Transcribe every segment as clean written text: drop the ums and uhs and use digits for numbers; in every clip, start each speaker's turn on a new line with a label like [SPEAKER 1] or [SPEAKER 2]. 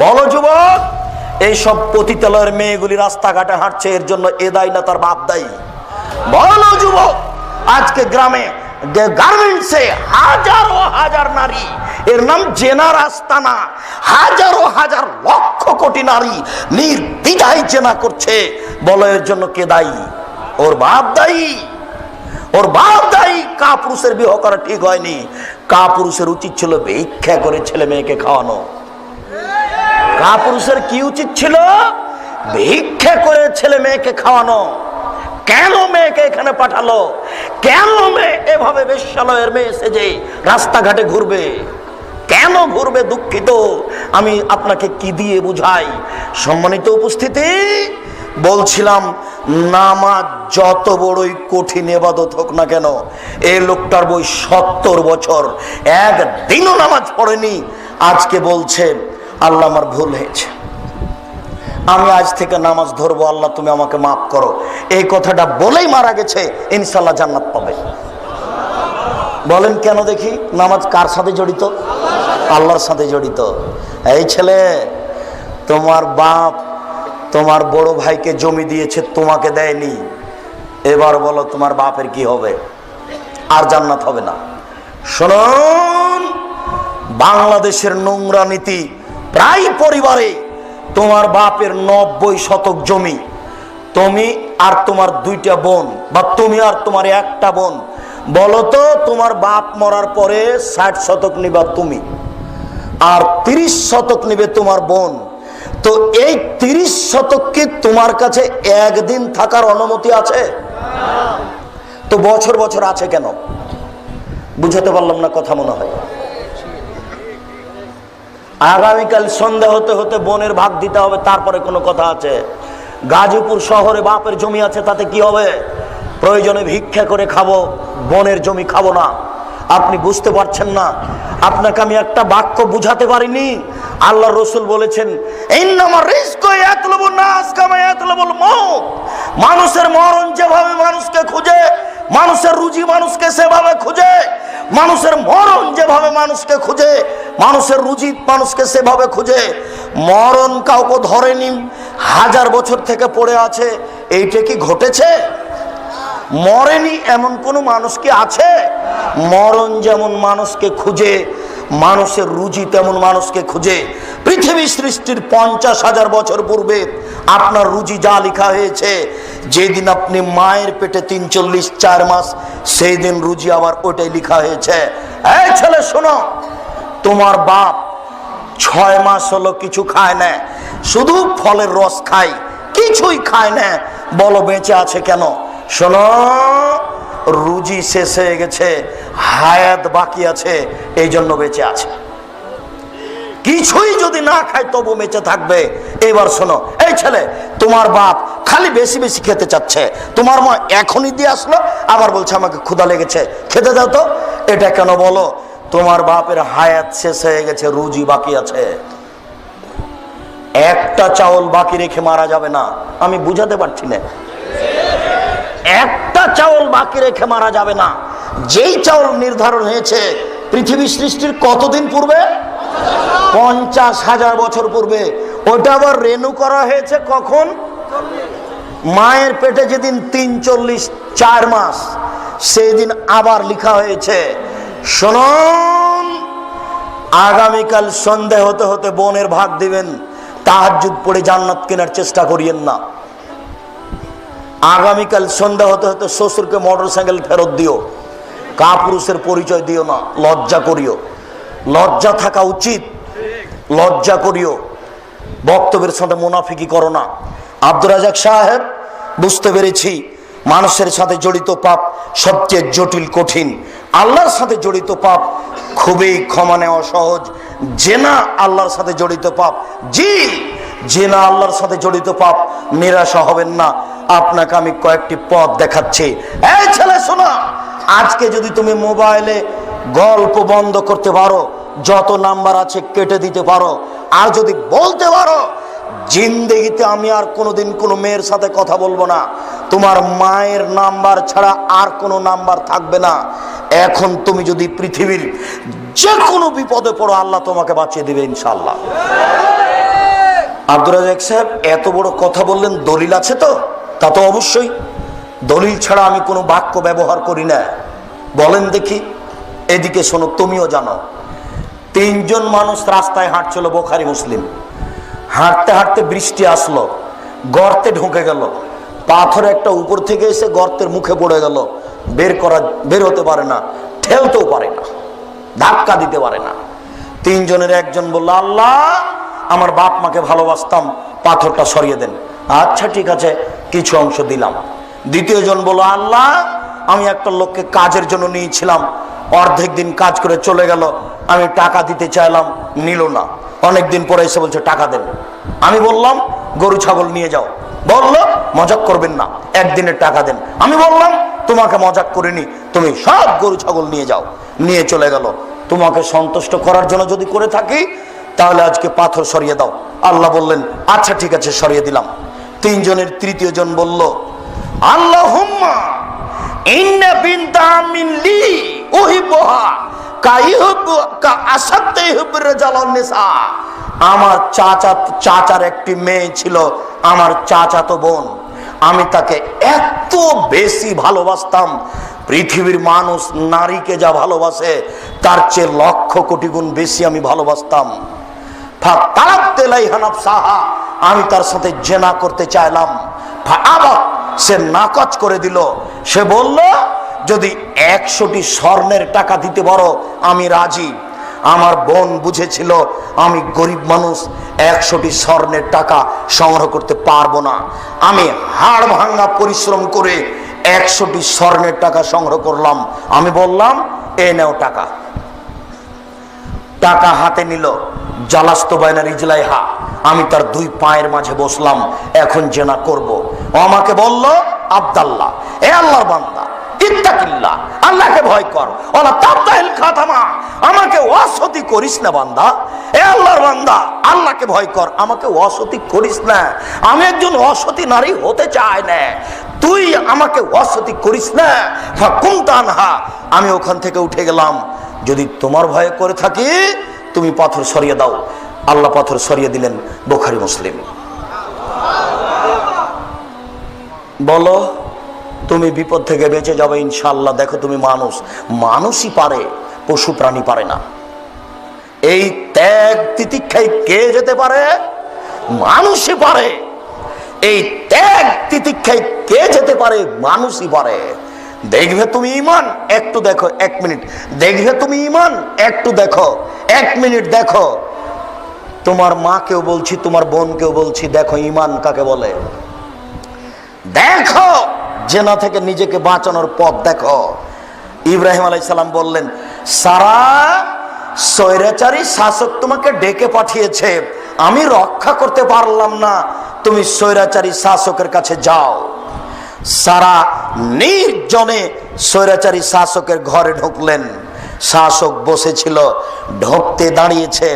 [SPEAKER 1] বলো যুবক, এইসব পতিতালয়ের মেয়েগুলি রাস্তাঘাটে হাঁটছে, এর জন্য এ দায়ী না তার বাপ দায়ী? বলো যুবক, আজকে গ্রামে গার্মেন্টসে হাজারো হাজার নারী, এর নাম জেনার আস্তানা, হাজারো হাজার লক্ষ কোটি নারী নির্দ্বিধায় জেনা করছে। বলো এর জন্য কে দায়ী? ওর বাপ দায়ী। ওর বাপ দায়ী। কাপুরুষের বিবাহ করা ঠিক হয়নি। কাপুরুষের উচিত ছিল ভিক্ষা করে ছেলে মেয়েকে খাওয়ানো। কাপুরুষের কি উচিত ছিল? ভিক্ষা করে ছেলে মেয়েকে খাওয়ানো। কেন মেয়েকে এখানে পাঠালো? কেন মেয়ে এভাবে বেশ্যালয়ের মেয়ে সেজে রাস্তাঘাটে ঘুরবে? কেন ঘুরবে? দুঃখিত, আমি আপনাকে কি দিয়ে বুঝাই? সম্মানিত উপস্থিতি, বলছিলাম নামাজ যত বড়ই কঠিন ইবাদত হোক না কেন, এই লোকটার বই 70 বছর একদিনও নামাজ পড়েনি। আজকে বলছে আল্লাহ আমার ভুল হয়েছে, আমি আজ থেকে নামাজ ধরবো, আল্লাহ তুমি আমাকে মাফ করো। এই কথাটা বলেই মারা গেছে। ইনশাল্লাহ জান্নাত পাবে। বলেন কেন দেখি? নামাজ কার সাথে জড়িত? আল্লাহর সাথে জড়িত। এই ছেলে, তোমার বাপ তোমার বড় ভাইকে জমি দিয়েছে, তোমাকে দেয়নি। এবার বলো তোমার বাপের কি হবে? আর জান্নাত হবে না। শুনুন, বাংলাদেশের নোংরা নীতি, প্রায় পরিবারে তোমার বাপের 90 শতক জমি, তুমি আর তোমার 2টা বোন, বা তুমি আর তোমার 1টা বোন, বলো তো তোমার বাপ মরার পরে 60 শতক নিবা তুমি, আর 30 শতক নিবে তোমার বোন। তো এই 30 শতক কি তোমার কাছে একদিন থাকার অনুমতি আছে? তো বছর বছর আছে কেন? বুঝাতে পারলাম না কথা মনে হয়। আগামীকাল সন্ধ্যা হতে হতে বোনের ভাগ দিতে হবে, তারপরে কোনো কথা আছে? গাজীপুর শহরে বাপের জমি আছে, তাতে কি হবে? প্রয়োজনে ভিক্ষা করে খাবো, বোনের জমি খাবো না। আপনি বুঝতে পারছেন না। আপনাকে আমি একটা বাক্য বুঝাতে পারিনি। আল্লাহ রসুল বলেছেন, মানুষের মরণ যেভাবে মানুষকে খুঁজে, মানুষের রুজি মানুষকে সেভাবে খুঁজে। মানুষের মরণ যেভাবে মানুষকে খুঁজে, মানুষের রুজি মানুষকে সেভাবে খুঁজে। মরণ কাউকে ধরেনি, 1000 বছর থেকে পড়ে আছে। এইটা কি ঘটেছে? মরেনি এমন কোন মানুষ কি আছে? মরণ যেমন মানুষকে খুঁজে, মানুষের রুজি তেমন মানুষকে খুঁজে। পৃথিবী সৃষ্টির 50,000 বছর পূর্বে আপনার রুজি যা লেখা হয়েছে, যেদিন আপনি মায়ের পেটে 43-4 মাস, সেই দিন রুজি আবার ওটাই লেখা হয়েছে। এই ছেলে শোনো, তোমার বাপ 6 মাস হলো কিছু খায় না, শুধু ফলের রস খায়, কিছুই খায় না। বলো বেঁচে আছে কেন? শোনো, রুজি শেষ হয়ে গেছে, হায়াত বাকি আছে, এই জন্য বেঁচে আছে। কিছুই যদি না খায় তবু বেঁচে থাকবে। এবার শোনো, এই ছেলে, তোমার বাপ খালি বেশি বেশি খেতে চাচ্ছে, তোমার মা এখনই দিয়ে আসলো, আবার বলছে আমাকে ক্ষুধা লেগেছে, খেতে দাও তো। এটা কেন বলো? তোমার বাপের হায়াত শেষ হয়ে গেছে, রুজি বাকি আছে। একটা চাউল বাকি রেখে মারা যাবে না। আমি বুঝাতে পারছি না। একটা চাউল বাকি রেখে মারা যাবে না। যেই চাউল নির্ধারণ হয়েছে পৃথিবী সৃষ্টির কতদিন পূর্বে? 50,000 বছর পূর্বে। ওটা আবার রেনু করা হয়েছে কখন? মায়ের পেটে যেদিন 43-4 মাস, সেই দিন আবার লেখা হয়েছে। শুনুন, আগামীকাল সন্ধ্যা হতে হতে বোনের ভাগ দিবেন। তাহাজ্জুদ পড়ে জান্নাত কেনার চেষ্টা করিয়েন না। আগামীকাল সন্ধ্যা হতে হতে শ্বশুরকে মোটরসাইকেল ফেরত দিও। কাপুরুষের পরিচয় দিও না, লজ্জা করিও। লজ্জা থাকা উচিত, লজ্জা করিও। বক্তব্যের সাথে মুনাফিকি করো না। আব্দুর রাজাক সাহেব, বুঝতে পেরেছি মানুষের সাথে জড়িত পাপ সবচেয়ে জটিল, কঠিন। আল্লাহর সাথে জড়িত পাপ খুবই ক্ষমা নেওয়া সহজ। জেনা আল্লাহর সাথে জড়িত পাপ। জি, জেনা আল্লাহর সাথে জড়িত পাপ। নিরাশা হবেন না, আপনাকে আমি কয়েকটি পথ দেখাচ্ছি। এই ছেলে শোনো, আজকে যদি তুমি মোবাইলে গল্প বন্ধ করতে পারো, যত নাম্বার আছে কেটে দিতে পারো, আর যদি বলতে পারো জিন্দেগিতে আমি আর কোনোদিন কোনো মেয়ের সাথে কথা বলবো না, তোমার মায়ের নাম্বার ছাড়া আর কোনো নাম্বার থাকবে না। এখন তুমি যদি পৃথিবীর যে কোনো বিপদে পড়ো, আল্লাহ তোমাকে বাঁচিয়ে দিবে ইনশাআল্লাহ। আব্দুর রাজ্জাক সাহেব এত বড় কথা বললেন, দলিল আছে তো? তা তো অবশ্যই, দলিল ছাড়া আমি কোনো বাক্য ব্যবহার করি না। বলেন দেখি। এদিকে শোনো, তুমিও জানো। তিনজন মানুষ রাস্তায় হাঁটছিল, বুখারী মুসলিম। হাঁটতে হাঁটতে বৃষ্টি আসলো, গর্তে ঢুকে গেল। পাথর একটা উপর থেকে এসে গর্তের মুখে পড়ে গেল। বের হতে পারে না, ঠেলতেও পারে না, ধাক্কা দিতে পারে না। তিনজনের একজন বলল, আল্লাহ, আমার বাপ মাকে ভালোবাসতাম, পাথরটা সরিয়ে দেন। আচ্ছা ঠিক আছে, কিছু অংশ দিলাম। দ্বিতীয় জন বলল, আল্লাহ, আমি একটা লোককে কাজের জন্য নিয়েছিলাম, অর্ধেক দিন কাজ করে চলে গেল, আমি টাকা দিতে চাইলাম, নিল না। অনেকদিন পরে এসে বলছে টাকা দেন। আমি বললাম গরু ছাগল নিয়ে যাও, বললো মজাক করবেন না, একদিনের টাকা দেন। আমি বললাম তোমাকে মজাক করিনি, তুমি সব গরু ছাগল নিয়ে যাও। নিয়ে চলে গেল। তোমাকে সন্তুষ্ট করার জন্য যদি করে থাকি, তাহলে আজকে পাথর সরিয়ে দাও। আল্লাহ বললেন আচ্ছা ঠিক আছে, সরিয়ে দিলাম। তিনজনের তৃতীয় জন বলল, আল্লাহুম্মা ইন্না বিনতা মিন লি উহিব্বুহা কাইহুব্বু কা আসাদ্দা ইহুব্বুর রাজালান নিসা। আমার চাচার একটি মেয়ে ছিল, আমার চাচাতো বোন। আমি তাকে এত বেশি ভালোবাসতাম, পৃথিবীর মানুষ নারীকে যা ভালোবাসে তার চেয়ে লক্ষ কোটি গুণ বেশি আমি ভালোবাসতাম। আমি তার সাথে জেনা করতে চাইলাম। সে নাকচ করে দিল। সে বলল, যদি 100টি স্বর্ণের টাকা দিতে পারো আমি রাজি। আমার বোন বুঝেছিল আমি গরিব মানুষ, 100টি স্বর্ণের টাকা সংগ্রহ করতে পারবো না। আমি হাড় ভাঙা পরিশ্রম করে 100টি স্বর্ণের টাকা সংগ্রহ করলাম। আমি বললাম এ নাও টাকা। টাকা হাতে নিল। জালাস্তু বাইনা রিজলাইহা, আমি তার দুই পায়ের মাঝে বসলাম, এখন জেনা করব। ও আমাকে বলল, আব্দাল্লাহ, এ আল্লাহর বান্দা, ইত্তাকিল্লাহ, আল্লাহকে ভয় কর, ওয়ালা তাবতাহিল খাতামা, আমাকে ওয়াসতি করিস না বান্দা। এ আল্লাহর বান্দা, আল্লাহকে ভয় কর, আমাকে ওয়াসতি করিস না। আমি একজন অসতী নারী হতে চাই না, তুই আমাকে ওয়াসতি করিস না। ফাকুমতানহা, আমি ওখান থেকে উঠে গেলাম। যদি তোমার ভয় করে থাকি, তুমি পাথর সরিয়ে দাও। আল্লাহ পাথর সরিয়ে দিলেন। বুখারী মুসলিম। বলো, তুমি বিপদ থেকে বেঁচে যাবে ইনশাআল্লাহ। দেখো, তুমি মানুষই পারে, পশু প্রাণী পারে না। এই ত্যাগ তিতিক্ষায় কে যেতে পারে? মানুষই পারে। এই ত্যাগ তিতিক্ষায় কে যেতে পারে? মানুষই পারে। দেখবে তুমি ঈমান, একটু দেখো, 1 মিনিট দেখবে তুমি ঈমান, একটু দেখো, 1 মিনিট দেখো। তোমার মাকেও বলছি, তোমার বোনকেও বলছি, দেখো ঈমান কাকে বলে। দেখো, জেনা থেকে নিজেকে বাঁচানোর পথ দেখো। ইব্রাহিম আলাইহিস সালাম বললেন, সারা স্বৈরাচারী শাসক তোমাকে ডেকে পাঠিয়েছে, আমি রক্ষা করতে পারলাম না, তুমি স্বৈরাচারী শাসকের কাছে যাও। সারা নির্জনে স্বৈরাচারী শাসকের ঘরে ঢুকলেন। শাসক বসেছিল, ঢুকতে দাঁড়িয়েছে,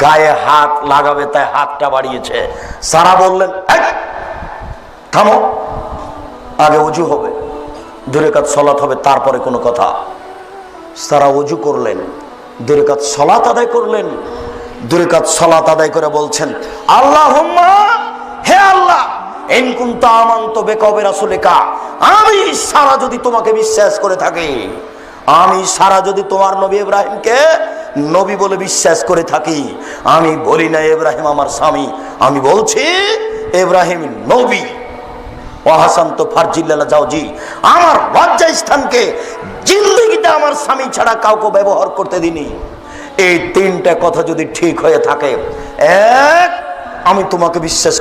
[SPEAKER 1] গায়ে হাত লাগাবে তাই হাতটা বাড়িয়েছে। সারা বললেন, থামো, আগে ওযু হবে, 2 রাকাত সালাত হবে, তারপরে কোনো কথা। সারা ওযু করলেন, 2 রাকাত সালাত আদায় করলেন। 2 রাকাত সালাত আদায় করে বলছেন, আল্লাহুম্মা, হে আল্লাহ, ইন কুনতা আমানতু বিকা ওয়া রাসূলিকা, আমি সারা যদি তোমাকে বিশ্বাস করে থাকি, আমি সারা যদি তোমার নবী ইব্রাহিমকে নবী বলে বিশ্বাস করে থাকি, আমি বলি না ইব্রাহিম আমার স্বামী, আমি বলছি ইব্রাহিম নবী। ওয়াহাসানতু ফারজিল্লাহ জাওজি, আমার লজ্জা স্থানকে জিন্দেগিতে আমার স্বামী ছাড়া কাউকে ব্যবহার করতে দিনি। এই 3টা কথা যদি ঠিক হয়ে থাকে, 1, আমি তোমাকে বিশ্বাস